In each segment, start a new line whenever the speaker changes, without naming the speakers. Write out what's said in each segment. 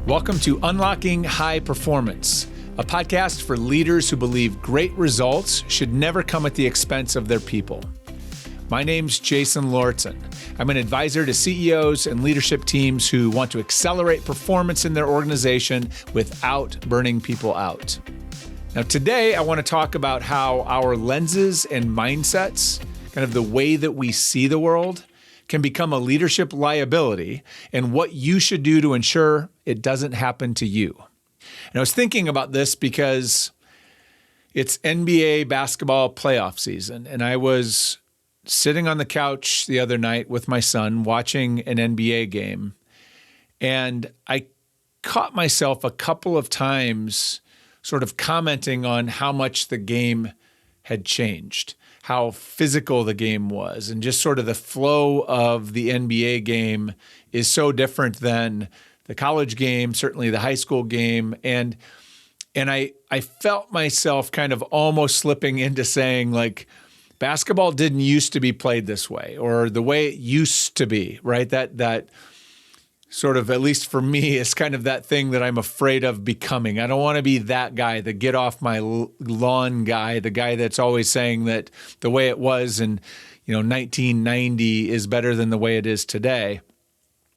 Welcome to Unlocking High Performance, a podcast for leaders who believe great results should never come at the expense of their people. My name's Jason Lortzen. I'm an advisor to CEOs and leadership teams who want to accelerate performance in their organization without burning people out. Now, today, I want to talk about how our lenses and mindsets, kind of the way that we see the world, can become a leadership liability and what you should do to ensure it doesn't happen to you. And I was thinking about this because it's NBA basketball playoff season, and I was sitting on the couch the other night with my son watching an NBA game, and I caught myself a couple of times sort of commenting on how much the game had changed, how physical the game was, and just sort of the flow of the NBA game is so different than the college game, certainly the high school game. And I felt myself kind of almost slipping into saying, like, basketball didn't used to be played this way, or the way it used to be, right? That sort of, at least for me, is kind of that thing that I'm afraid of becoming. I don't want to be that guy, the get off my lawn guy, the guy that's always saying that the way it was in 1990 is better than the way it is today.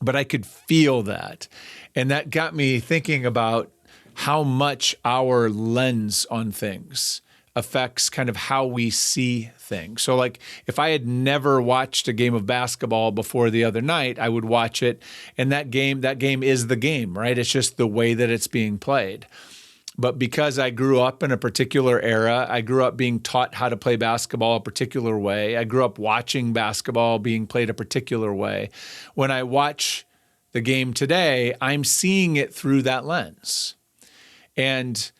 But I could feel that. And that got me thinking about how much our lens on things affects kind of how we see things. So like if I had never watched a game of basketball before the other night, I would watch it, and that game is the game, right? It's just the way that it's being played. But because I grew up in a particular era, I grew up being taught how to play basketball a particular way. I grew up watching basketball being played a particular way. When I watch the game today, I'm seeing it through that lens. And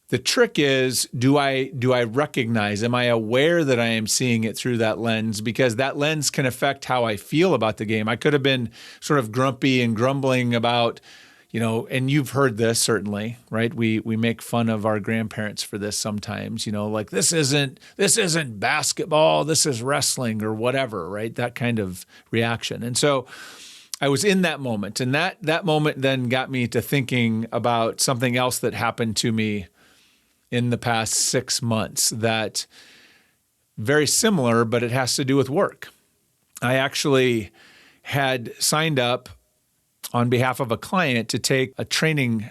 the trick is, do I recognize, am I aware that I am seeing it through that lens? Because that lens can affect how I feel about the game. I could have been sort of grumpy and grumbling about, and you've heard this certainly, right? We make fun of our grandparents for this sometimes, like this isn't basketball, this is wrestling or whatever, right? That kind of reaction. And so I was in that moment, and that moment then got me to thinking about something else that happened to me in the past 6 months that very similar, but it has to do with work. I actually had signed up on behalf of a client to take a training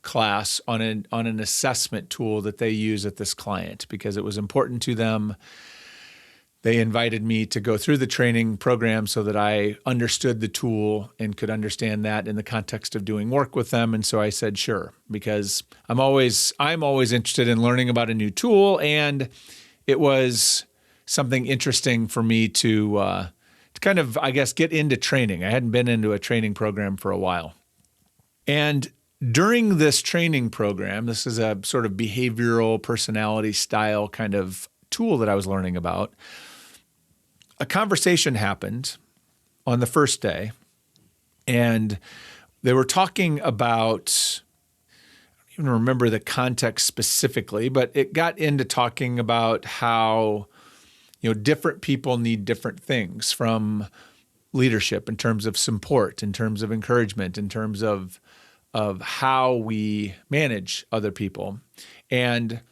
class on an assessment tool that they use at this client because it was important to them. They invited me to go through the training program so that I understood the tool and could understand that in the context of doing work with them. And so I said, sure, because I'm always interested in learning about a new tool. And it was something interesting for me to kind of, I guess, get into training. I hadn't been into a training program for a while. And during this training program, this is a sort of behavioral personality style kind of tool that I was learning about. A conversation happened on the first day, and they were talking about, I don't even remember the context specifically, but it got into talking about how, different people need different things from leadership in terms of support, in terms of encouragement, in terms of how we manage other people. And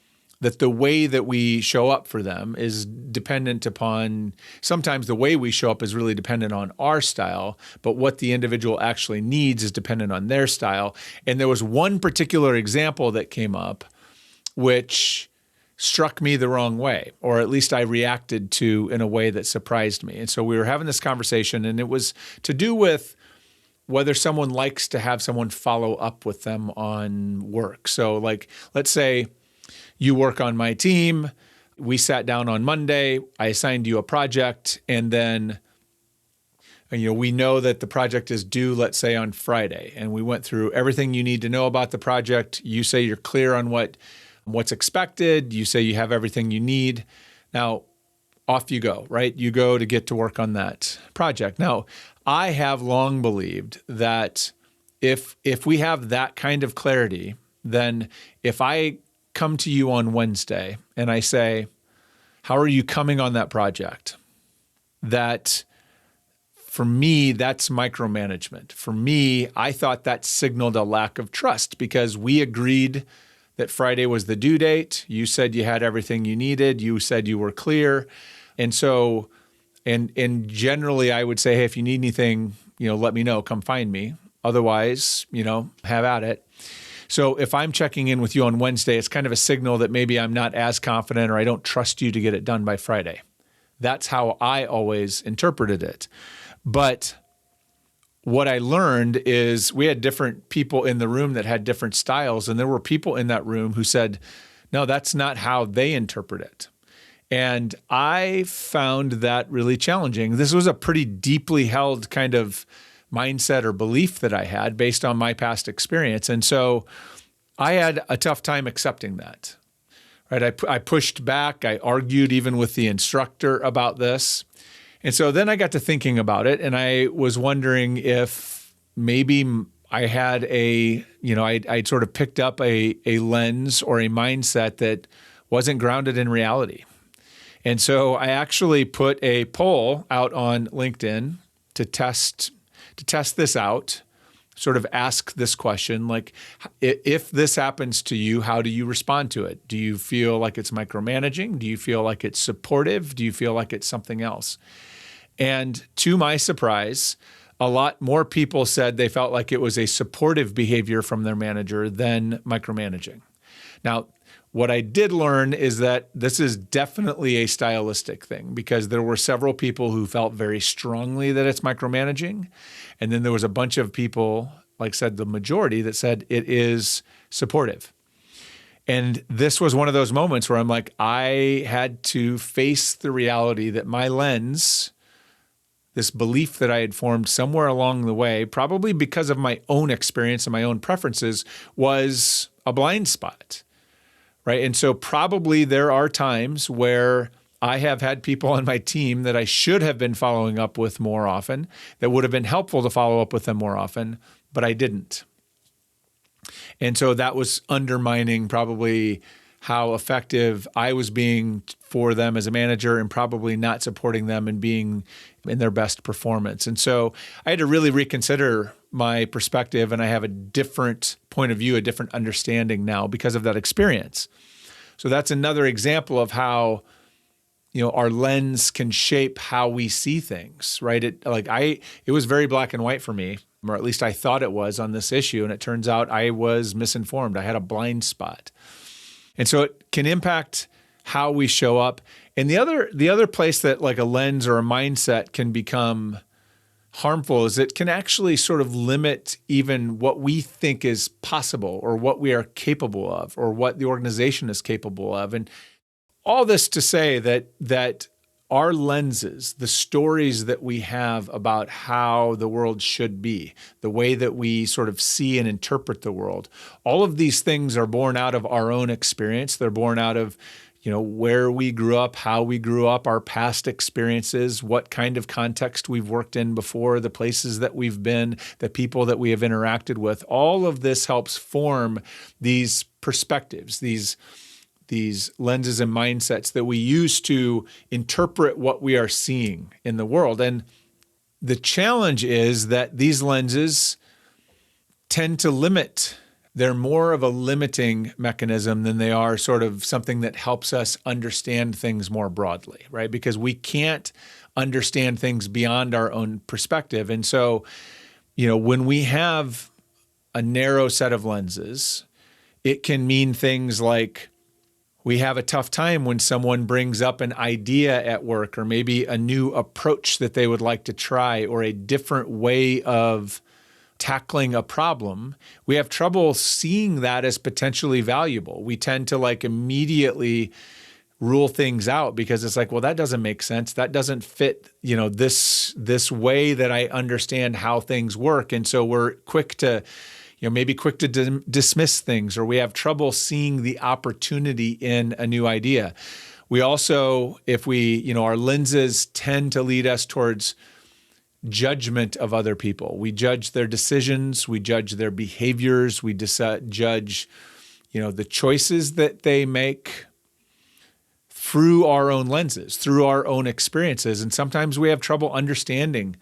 that the way that we show up for them is dependent upon, sometimes the way we show up is really dependent on our style, but what the individual actually needs is dependent on their style. And there was one particular example that came up, which struck me the wrong way, or at least I reacted to in a way that surprised me. And so we were having this conversation, and it was to do with whether someone likes to have someone follow up with them on work. So like, let's say you work on my team. We sat down on Monday. I assigned you a project, and then we know that the project is due, let's say, on Friday, and we went through everything you need to know about the project. You say you're clear on what's expected. You say you have everything you need. Now, off you go, right? You go to get to work on that project. Now, I have long believed that if we have that kind of clarity, then if I come to you on Wednesday and I say, how are you coming on that project? That for me, that's micromanagement. For me, I thought that signaled a lack of trust because we agreed that Friday was the due date. You said you had everything you needed. You said you were clear. And so, and generally I would say, hey, if you need anything, let me know, come find me. Otherwise, have at it. So if I'm checking in with you on Wednesday, it's kind of a signal that maybe I'm not as confident or I don't trust you to get it done by Friday. That's how I always interpreted it. But what I learned is we had different people in the room that had different styles, and there were people in that room who said, no, that's not how they interpret it. And I found that really challenging. This was a pretty deeply held kind of mindset or belief that I had based on my past experience. And so I had a tough time accepting that. Right? I pushed back. I argued even with the instructor about this. And so then I got to thinking about it, and I was wondering if maybe I had I'd sort of picked up a lens or a mindset that wasn't grounded in reality. And so I actually put a poll out on LinkedIn to test this out, sort of ask this question, like, if this happens to you, how do you respond to it? Do you feel like it's micromanaging? Do you feel like it's supportive? Do you feel like it's something else? And to my surprise, a lot more people said they felt like it was a supportive behavior from their manager than micromanaging. Now, what I did learn is that this is definitely a stylistic thing because there were several people who felt very strongly that it's micromanaging. And then there was a bunch of people, like I said, the majority that said it is supportive. And this was one of those moments where I'm like, I had to face the reality that my lens, this belief that I had formed somewhere along the way, probably because of my own experience and my own preferences, was a blind spot. Right? And so probably there are times where I have had people on my team that I should have been following up with more often, that would have been helpful to follow up with them more often, but I didn't. And so that was undermining probably how effective I was being for them as a manager and probably not supporting them and being in their best performance. And so I had to really reconsider my perspective, and I have a different point of view, a different understanding now because of that experience. So that's another example of how, our lens can shape how we see things, right? It was very black and white for me, or at least I thought it was on this issue, and it turns out I was misinformed. I had a blind spot. And so it can impact how we show up. And the other place that like a lens or a mindset can become harmful is it can actually sort of limit even what we think is possible or what we are capable of or what the organization is capable of. And all this to say that our lenses, the stories that we have about how the world should be, the way that we sort of see and interpret the world, all of these things are born out of our own experience. They're born out of where we grew up, how we grew up, our past experiences, what kind of context we've worked in before, the places that we've been, the people that we have interacted with. All of this helps form these perspectives, these lenses and mindsets that we use to interpret what we are seeing in the world. And the challenge is that these lenses tend to limit. They're more of a limiting mechanism than they are sort of something that helps us understand things more broadly, right? Because we can't understand things beyond our own perspective. And so, when we have a narrow set of lenses, it can mean things like we have a tough time when someone brings up an idea at work or maybe a new approach that they would like to try or a different way of tackling a problem. We have trouble seeing that as potentially valuable. We tend to immediately rule things out because it's like, well, that doesn't make sense. That doesn't fit, this way that I understand how things work. And so we're quick to dismiss things, or we have trouble seeing the opportunity in a new idea. We also, if our lenses tend to lead us towards judgment of other people. We judge their decisions, we judge their behaviors, we judge, the choices that they make through our own lenses, through our own experiences. And sometimes we have trouble understanding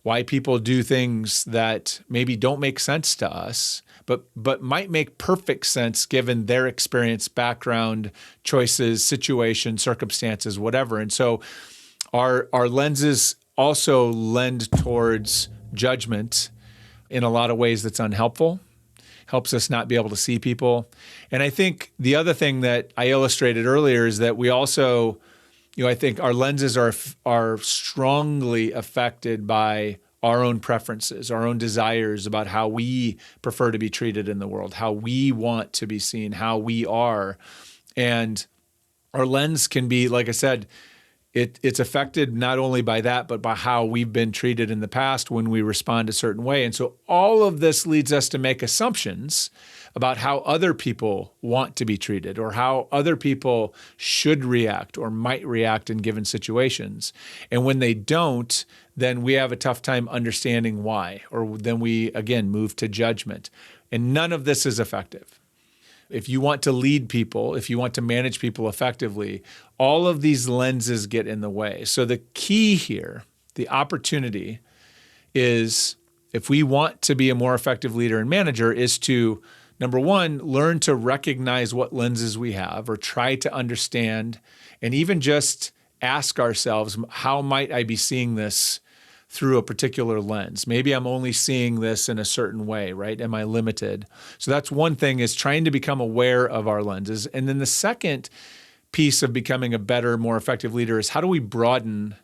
why people do things that maybe don't make sense to us, but might make perfect sense given their experience, background, choices, situation, circumstances, whatever. And so our lenses also lend towards judgment in a lot of ways that's unhelpful, helps us not be able to see people. And I think the other thing that I illustrated earlier is that we also, I think our lenses are strongly affected by our own preferences, our own desires about how we prefer to be treated in the world, how we want to be seen, how we are. And our lens can be, like I said, it's affected not only by that, but by how we've been treated in the past when we respond a certain way. And so all of this leads us to make assumptions about how other people want to be treated or how other people should react or might react in given situations. And when they don't, then we have a tough time understanding why, or then we, again, move to judgment. And none of this is effective. If you want to lead people, if you want to manage people effectively, all of these lenses get in the way. So the key here, the opportunity is, if we want to be a more effective leader and manager, is to, number one, learn to recognize what lenses we have or try to understand and even just ask ourselves, how might I be seeing this through a particular lens? Maybe I'm only seeing this in a certain way, right? Am I limited? So that's one thing, is trying to become aware of our lenses. And then the second piece of becoming a better, more effective leader is, how do we broaden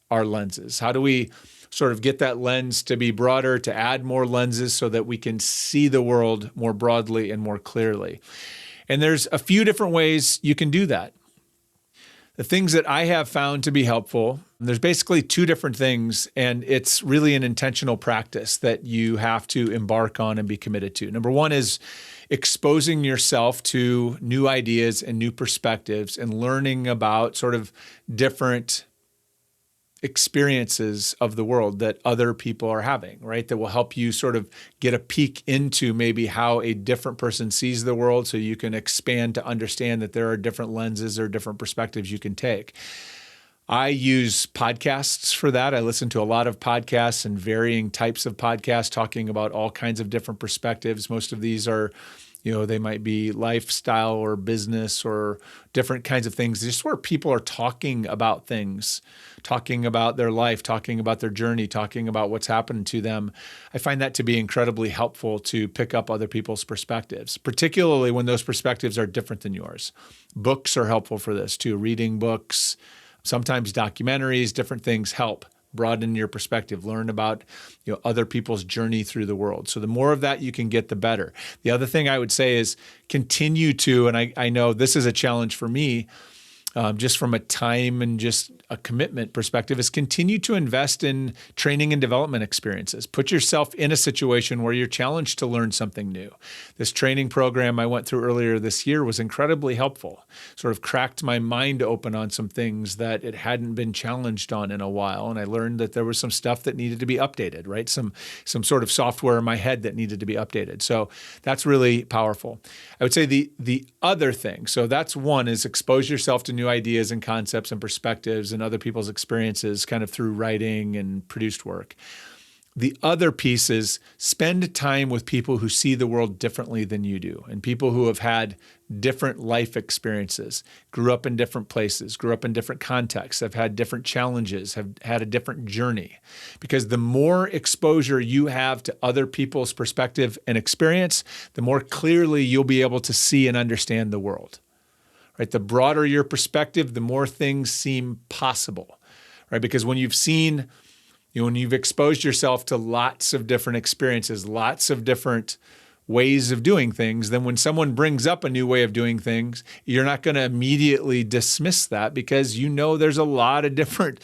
our lenses? How do we sort of get that lens to be broader, to add more lenses so that we can see the world more broadly and more clearly? And there's a few different ways you can do that. The things that I have found to be helpful, there's basically two different things, and it's really an intentional practice that you have to embark on and be committed to. Number one is exposing yourself to new ideas and new perspectives and learning about sort of different experiences of the world that other people are having, right? That will help you sort of get a peek into maybe how a different person sees the world, so you can expand to understand that there are different lenses or different perspectives you can take. I use podcasts for that. I listen to a lot of podcasts and varying types of podcasts talking about all kinds of different perspectives. Most of these are, they might be lifestyle or business or different kinds of things, just where people are talking about things, talking about their life, talking about their journey, talking about what's happened to them. I find that to be incredibly helpful to pick up other people's perspectives, particularly when those perspectives are different than yours. Books are helpful for this too. Reading books, sometimes documentaries, different things help broaden your perspective, learn about other people's journey through the world. So the more of that you can get, the better. The other thing I would say is continue to, and I know this is a challenge for me, just from a time and just a commitment perspective, is continue to invest in training and development experiences. Put yourself in a situation where you're challenged to learn something new. This training program I went through earlier this year was incredibly helpful. Sort of cracked my mind open on some things that it hadn't been challenged on in a while. And I learned that there was some stuff that needed to be updated, right? Some sort of software in my head that needed to be updated. So that's really powerful. I would say the other thing, so that's one, is expose yourself to new ideas and concepts and perspectives and other people's experiences kind of through writing and produced work. The other piece is spend time with people who see the world differently than you do, and people who have had different life experiences, grew up in different places, grew up in different contexts, have had different challenges, have had a different journey. Because the more exposure you have to other people's perspective and experience, the more clearly you'll be able to see and understand the world. Right? The broader your perspective, the more things seem possible, right? Because when you've seen, when you've exposed yourself to lots of different experiences, lots of different ways of doing things, then when someone brings up a new way of doing things, you're not going to immediately dismiss that, because there's a lot of different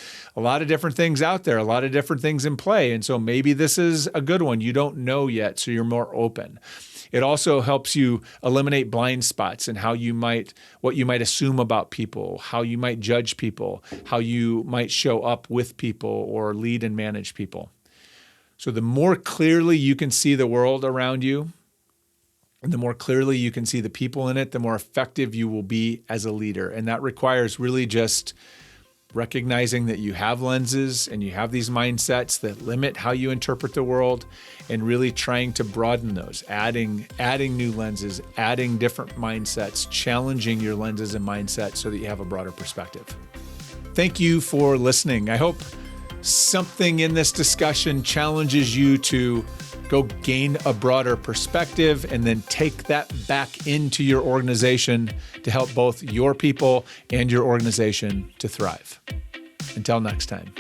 things out there, a lot of different things in play. And so maybe this is a good one. You don't know yet, so you're more open. It also helps you eliminate blind spots and what you might assume about people, how you might judge people, how you might show up with people or lead and manage people. So the more clearly you can see the world around you, and the more clearly you can see the people in it, the more effective you will be as a leader. And that requires really just recognizing that you have lenses and you have these mindsets that limit how you interpret the world, and really trying to broaden those, adding new lenses, adding different mindsets, challenging your lenses and mindsets so that you have a broader perspective. Thank you for listening. I hope something in this discussion challenges you to go gain a broader perspective and then take that back into your organization to help both your people and your organization to thrive. Until next time.